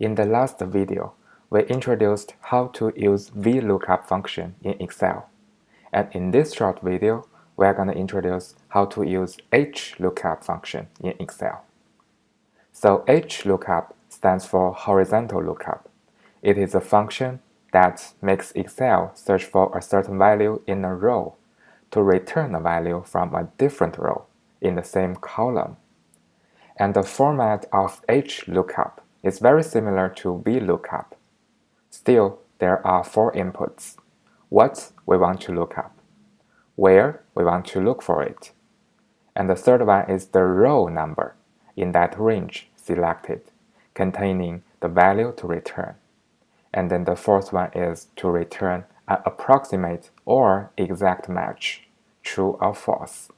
In the last video, we introduced how to use VLOOKUP function in Excel. And in this short video, we're going to introduce how to use HLOOKUP function in Excel. So HLOOKUP stands for horizontal lookup. It is a function that makes Excel search for a certain value in a row to return a value from a different row in the same column. And the format of HLOOKUP is very similar to VLOOKUP. Still, there are 4 inputs: what we want to look up, where we want to look for it, and the third one is the row number in that range selected, containing the value to return. And then the fourth one is to return an approximate or exact match, true or false.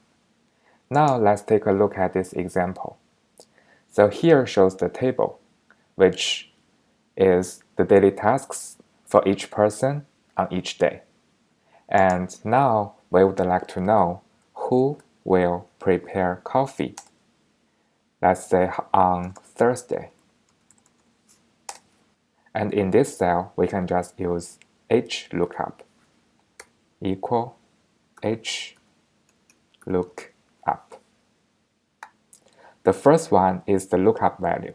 Now let's take a look at this example. So here shows the table, which is the daily tasks for each person on each day. And now we would like to know who will prepare coffee, let's say on Thursday. And in this cell, we can just use HLOOKUP equal HLOOKUP. The first one is the lookup value,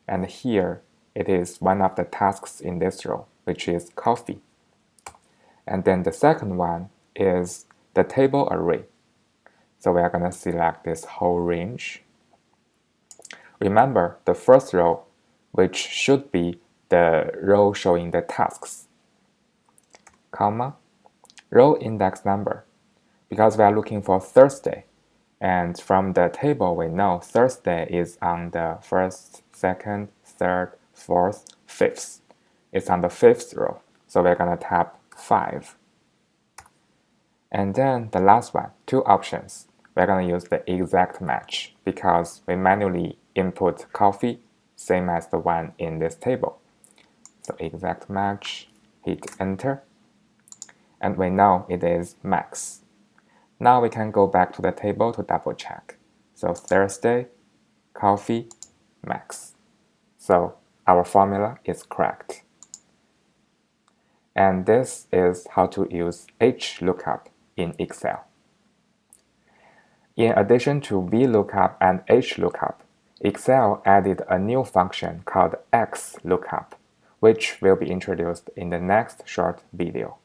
and here it is one of the tasks in this row, which is coffee. And then the second one is the table array. So we are going to select this whole range. Remember the first row, which should be the row showing the tasks, comma, row index number, because we are looking for Thursday. And from the table, we know Thursday is on the 1st, 2nd, 3rd, 4th, 5th. It's on the 5th row, so we're going to tap 5. And then the last one, 2 options. We're going to use the exact match because we manually input coffee, same as the one in this table. So exact match, hit enter, and we know it is max. Now we can go back to the table to double check. So Thursday, coffee, max. So our formula is correct. And this is how to use HLOOKUP in Excel. In addition to VLOOKUP and HLOOKUP, Excel added a new function called XLOOKUP, which will be introduced in the next short video.